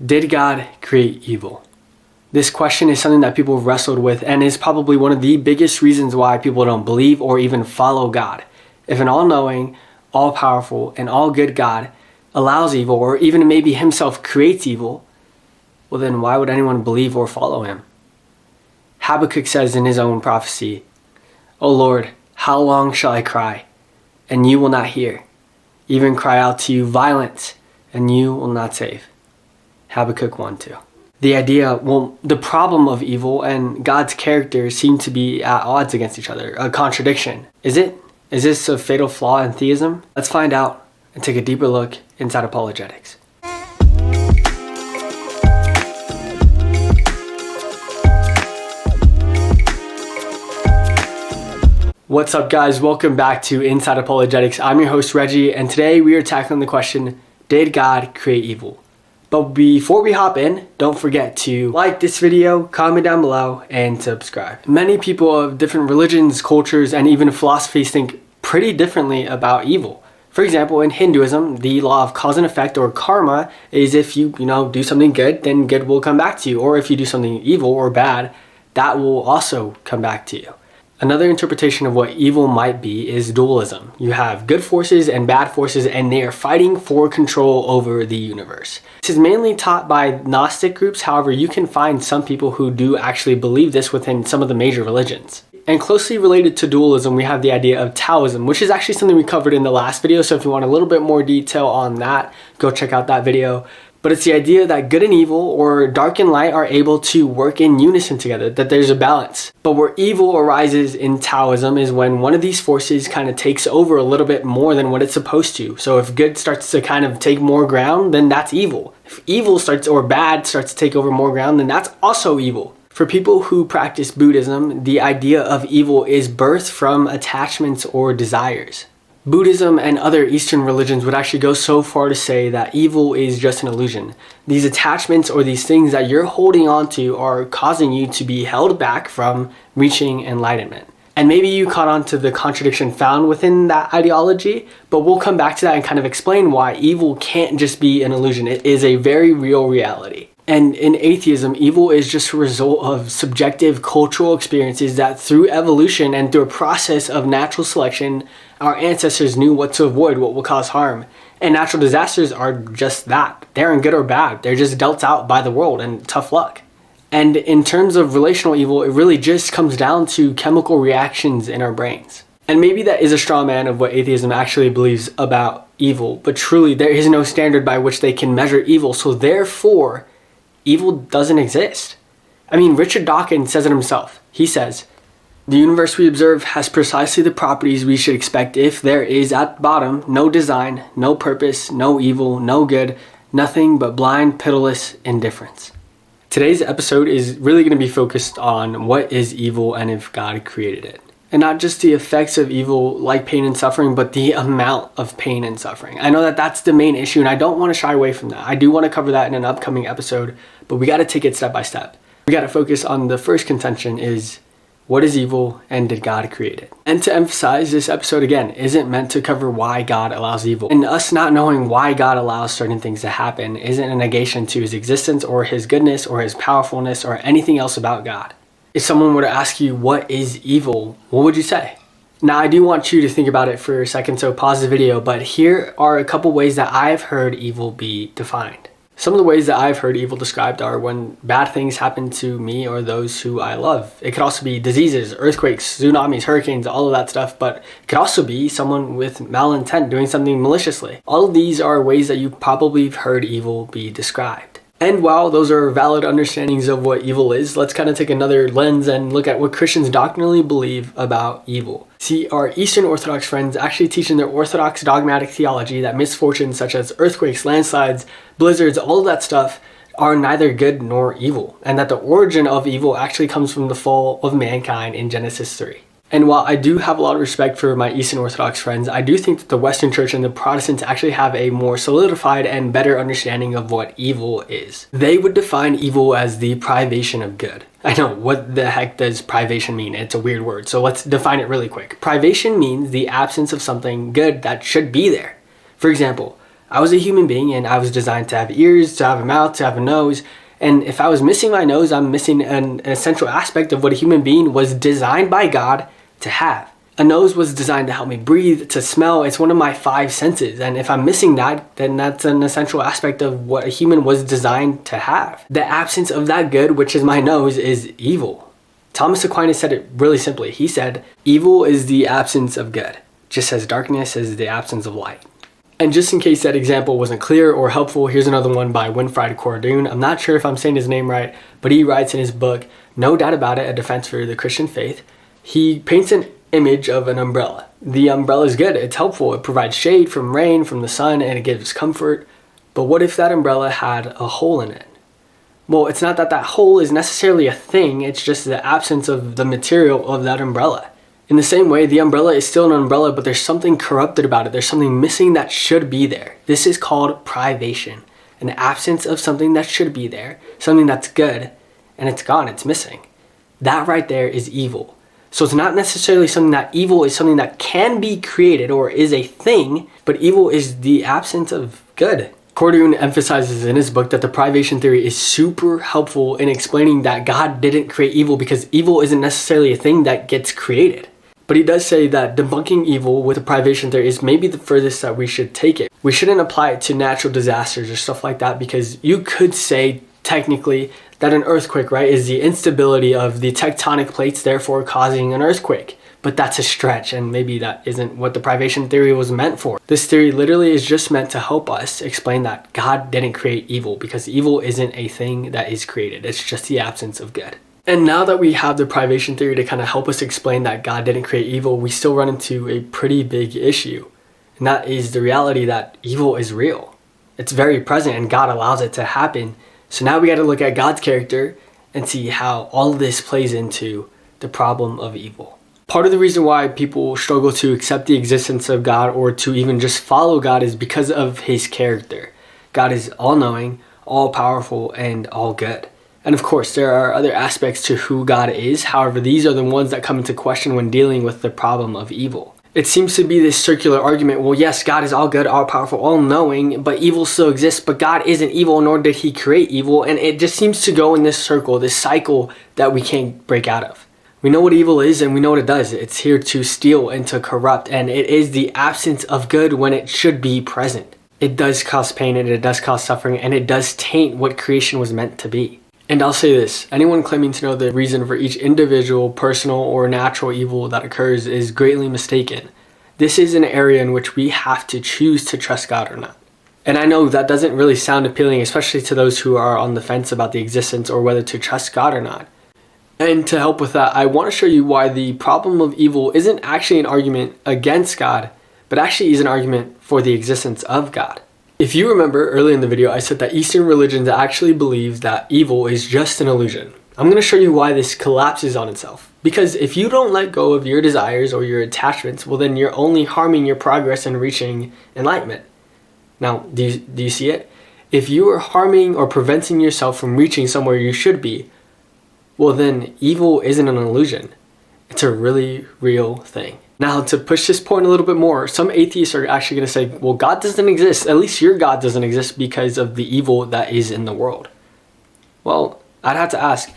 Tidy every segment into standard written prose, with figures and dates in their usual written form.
Did God create evil? This question is something that people have wrestled with and is probably one of the biggest reasons why people don't believe or even follow God. If an all-knowing, all-powerful, and all-good God allows evil, or even maybe himself creates evil, well then why would anyone believe or follow him? Habakkuk says in his own prophecy, "O Lord, how long shall I cry, and you will not hear? Even cry out to you violence, and you will not save." Habakkuk 1:2. The problem of evil and God's character seem to be at odds against each other, a contradiction. Is it? Is this a fatal flaw in theism? Let's find out and take a deeper look inside apologetics. What's up, guys? Welcome back to Inside Apologetics. I'm your host, Reggie, and today we are tackling the question, did God create evil? But before we hop in, don't forget to like this video, comment down below, and subscribe. Many people of different religions, cultures, and even philosophies think pretty differently about evil. For example, in Hinduism, the law of cause and effect, or karma, is if you do something good, then good will come back to you. Or if you do something evil or bad, that will also come back to you. Another interpretation of what evil might be is dualism. You have good forces and bad forces, and they are fighting for control over the universe. This is mainly taught by Gnostic groups. However, you can find some people who do actually believe this within some of the major religions. And closely related to dualism, we have the idea of Taoism, which is actually something we covered in the last video. So if you want a little bit more detail on that, go check out that video. But it's the idea that good and evil, or dark and light, are able to work in unison together, that there's a balance. But where evil arises in Taoism is when one of these forces kind of takes over a little bit more than what it's supposed to. So if good starts to kind of take more ground, then that's evil. If evil starts, or bad starts to take over more ground, then that's also evil. For people who practice Buddhism, the idea of evil is birthed from attachments or desires. Buddhism and other Eastern religions would actually go so far to say that evil is just an illusion. These attachments or these things that you're holding on to are causing you to be held back from reaching enlightenment. And maybe you caught on to the contradiction found within that ideology, but we'll come back to that and kind of explain why evil can't just be an illusion. It is a very real reality. And in atheism, evil is just a result of subjective cultural experiences that through evolution and through a process of natural selection, our ancestors knew what to avoid, what will cause harm. And natural disasters are just that. They aren't good or bad. They're just dealt out by the world and tough luck. And in terms of relational evil, it really just comes down to chemical reactions in our brains. And maybe that is a straw man of what atheism actually believes about evil, but truly there is no standard by which they can measure evil. So therefore, evil doesn't exist. I mean, Richard Dawkins says it himself. He says, "The universe we observe has precisely the properties we should expect if there is at the bottom no design, no purpose, no evil, no good, nothing but blind, pitiless indifference." Today's episode is really going to be focused on what is evil and if God created it. And not just the effects of evil like pain and suffering, but the amount of pain and suffering. I know that that's the main issue, and I don't want to shy away from that. I do want to cover that in an upcoming episode, but we got to take it step by step. We got to focus on the first contention is, what is evil and did God create it? And to emphasize, this episode again isn't meant to cover why God allows evil. And us not knowing why God allows certain things to happen isn't a negation to his existence or his goodness or his powerfulness or anything else about God. If someone were to ask you what is evil, what would you say? Now, I do want you to think about it for a second, so pause the video, but here are a couple ways that I've heard evil be defined. Some of the ways that I've heard evil described are when bad things happen to me or those who I love. It could also be diseases, earthquakes, tsunamis, hurricanes, all of that stuff, but it could also be someone with malintent doing something maliciously. All of these are ways that you probably have heard evil be described. And while those are valid understandings of what evil is, let's kind of take another lens and look at what Christians doctrinally believe about evil. See, our Eastern Orthodox friends actually teach in their Orthodox dogmatic theology that misfortunes such as earthquakes, landslides, blizzards, all of that stuff are neither good nor evil, and that the origin of evil actually comes from the fall of mankind in Genesis 3. And while I do have a lot of respect for my Eastern Orthodox friends, I do think that the Western Church and the Protestants actually have a more solidified and better understanding of what evil is. They would define evil as the privation of good. I know, what the heck does privation mean? It's a weird word, so let's define it really quick. Privation means the absence of something good that should be there. For example, I was a human being and I was designed to have ears, to have a mouth, to have a nose. And if I was missing my nose, I'm missing an essential aspect of what a human being was designed by God to have. A nose was designed to help me breathe, to smell. It's one of my 5 senses. And if I'm missing that, then that's an essential aspect of what a human was designed to have. The absence of that good, which is my nose, is evil. Thomas Aquinas said it really simply. He said, evil is the absence of good, just as darkness is the absence of light. And just in case that example wasn't clear or helpful, here's another one by Winfried Cordoon. I'm not sure if I'm saying his name right, but he writes in his book, No Doubt About It, A Defense for the Christian Faith. He paints an image of an umbrella. The umbrella is good. It's helpful. It provides shade from rain, from the sun, and it gives comfort. But what if that umbrella had a hole in it? Well, it's not that that hole is necessarily a thing. It's just the absence of the material of that umbrella. In the same way, the umbrella is still an umbrella, but there's something corrupted about it. There's something missing that should be there. This is called privation, an absence of something that should be there, something that's good, and it's gone, it's missing. That right there is evil. So it's not necessarily something that evil is something that can be created or is a thing, but evil is the absence of good. Cordoon emphasizes in his book that the privation theory is super helpful in explaining that God didn't create evil because evil isn't necessarily a thing that gets created. But he does say that debunking evil with the privation theory is maybe the furthest that we should take it. We shouldn't apply it to natural disasters or stuff like that because you could say technically that an earthquake, right, is the instability of the tectonic plates, therefore causing an earthquake. But that's a stretch, and maybe that isn't what the privation theory was meant for. This theory literally is just meant to help us explain that God didn't create evil because evil isn't a thing that is created. It's just the absence of good. And now that we have the privation theory to kind of help us explain that God didn't create evil, we still run into a pretty big issue. And that is the reality that evil is real. It's very present and God allows it to happen. So now we got to look at God's character and see how all of this plays into the problem of evil. Part of the reason why people struggle to accept the existence of God or to even just follow God is because of his character. God is all-knowing, all-powerful, and all good. And of course, there are other aspects to who God is. However, these are the ones that come into question when dealing with the problem of evil. It seems to be this circular argument. Well, yes, God is all good, all powerful, all knowing, but evil still exists. But God isn't evil, nor did he create evil. And it just seems to go in this circle, this cycle that we can't break out of. We know what evil is and we know what it does. It's here to steal and to corrupt. And it is the absence of good when it should be present. It does cause pain and it does cause suffering and it does taint what creation was meant to be. And I'll say this, anyone claiming to know the reason for each individual, personal, or natural evil that occurs is greatly mistaken. This is an area in which we have to choose to trust God or not. And I know that doesn't really sound appealing, especially to those who are on the fence about the existence or whether to trust God or not. And to help with that, I want to show you why the problem of evil isn't actually an argument against God, but actually is an argument for the existence of God. If you remember earlier in the video, I said that Eastern religions actually believe that evil is just an illusion. I'm going to show you why this collapses on itself. Because if you don't let go of your desires or your attachments, well then you're only harming your progress in reaching enlightenment. Now, do you see it? If you are harming or preventing yourself from reaching somewhere you should be, well then evil isn't an illusion. It's a really real thing. Now, to push this point a little bit more, some atheists are actually going to say, well, God doesn't exist. At least your God doesn't exist because of the evil that is in the world. Well, I'd have to ask,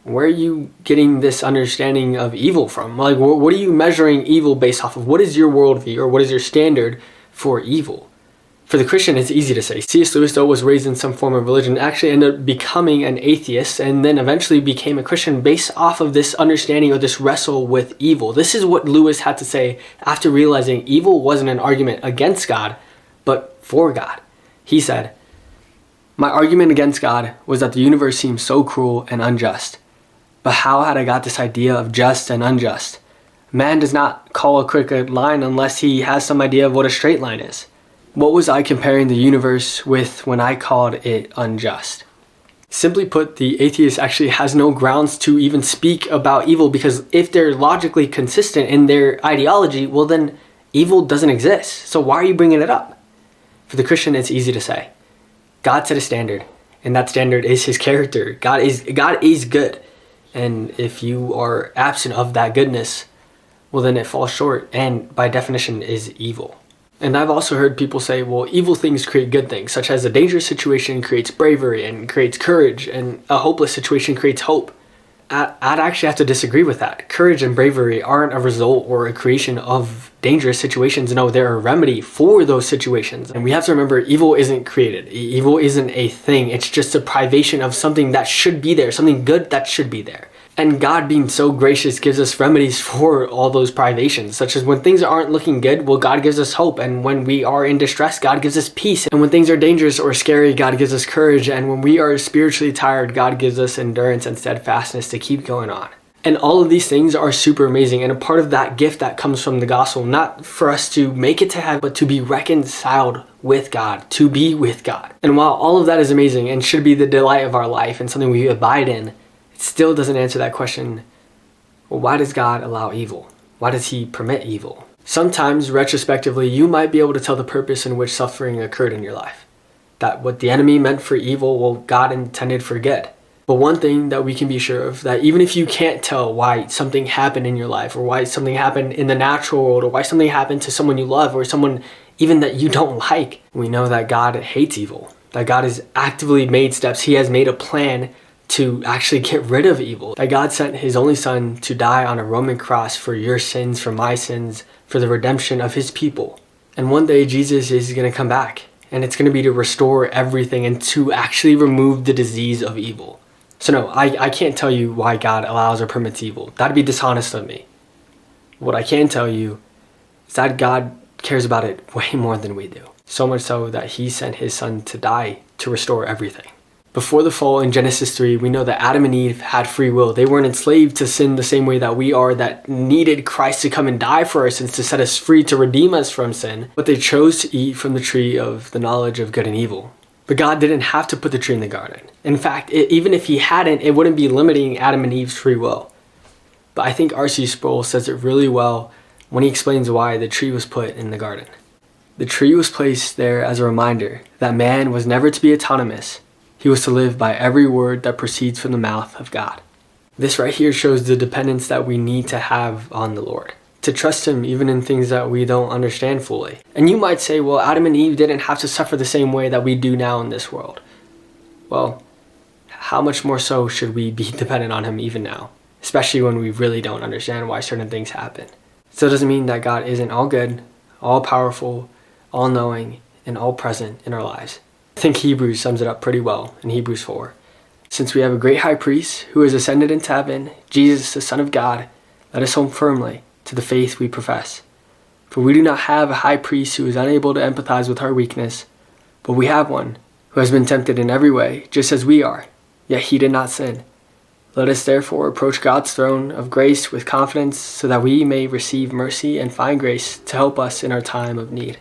where are you getting this understanding of evil from? Like, what are you measuring evil based off of? What is your worldview or what is your standard for evil? For the Christian, it's easy to say. C.S. Lewis, though, was raised in some form of religion, actually ended up becoming an atheist and then eventually became a Christian based off of this understanding or this wrestle with evil. This is what Lewis had to say after realizing evil wasn't an argument against God, but for God. He said, "My argument against God was that the universe seemed so cruel and unjust. But how had I got this idea of just and unjust? Man does not call a crooked line unless he has some idea of what a straight line is. What was I comparing the universe with when I called it unjust?" Simply put, the atheist actually has no grounds to even speak about evil because if they're logically consistent in their ideology, well then evil doesn't exist. So why are you bringing it up? For the Christian, it's easy to say. God set a standard, and that standard is his character. God is good. And if you are absent of that goodness, well then it falls short and by definition is evil. And I've also heard people say, well, evil things create good things, such as a dangerous situation creates bravery and creates courage, and a hopeless situation creates hope. I'd actually have to disagree with that. Courage and bravery aren't a result or a creation of dangerous situations. No, they're a remedy for those situations. And we have to remember, evil isn't created. Evil isn't a thing. It's just a privation of something that should be there, something good that should be there. And God, being so gracious, gives us remedies for all those privations, such as when things aren't looking good, well, God gives us hope. And when we are in distress, God gives us peace. And when things are dangerous or scary, God gives us courage. And when we are spiritually tired, God gives us endurance and steadfastness to keep going on. And all of these things are super amazing, and a part of that gift that comes from the gospel, not for us to make it to heaven, but to be reconciled with God, to be with God. And while all of that is amazing and should be the delight of our life and something we abide in, it still doesn't answer that question, well, why does God allow evil? Why does he permit evil? Sometimes, retrospectively, you might be able to tell the purpose in which suffering occurred in your life. That what the enemy meant for evil, well, God intended for good. But one thing that we can be sure of, that even if you can't tell why something happened in your life, or why something happened in the natural world, or why something happened to someone you love, or someone even that you don't like, we know that God hates evil, that God has actively made steps. He has made a plan to actually get rid of evil, that God sent his only son to die on a Roman cross for your sins, for my sins, for the redemption of his people. And one day Jesus is going to come back, and it's going to be to restore everything and to actually remove the disease of evil. So no, I can't tell you why God allows or permits evil. That'd be dishonest of me. What I can tell you is that God cares about it way more than we do. So much so that he sent his son to die to restore everything. Before the fall in Genesis 3, we know that Adam and Eve had free will. They weren't enslaved to sin the same way that we are, that needed Christ to come and die for our sins, to set us free, to redeem us from sin. But they chose to eat from the tree of the knowledge of good and evil. But God didn't have to put the tree in the garden. In fact, even if he hadn't, it wouldn't be limiting Adam and Eve's free will. But I think R.C. Sproul says it really well when he explains why the tree was put in the garden. The tree was placed there as a reminder that man was never to be autonomous. He was to live by every word that proceeds from the mouth of God. This right here shows the dependence that we need to have on the Lord, to trust him even in things that we don't understand fully. And you might say, well, Adam and Eve didn't have to suffer the same way that we do now in this world. Well, how much more so should we be dependent on him even now, especially when we really don't understand why certain things happen? Still doesn't mean that God isn't all good, all powerful, all knowing, and all present in our lives. I think Hebrews sums it up pretty well in Hebrews 4. Since we have a great high priest who has ascended into heaven, Jesus, the Son of God, let us hold firmly to the faith we profess. For we do not have a high priest who is unable to empathize with our weakness, but we have one who has been tempted in every way, just as we are, yet he did not sin. Let us therefore approach God's throne of grace with confidence, so that we may receive mercy and find grace to help us in our time of need.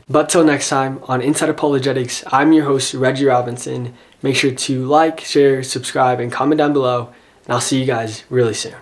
But till next time, on Inside Apologetics, I'm your host, Reggie Robinson. Make sure to like, share, subscribe, and comment down below, and I'll see you guys really soon.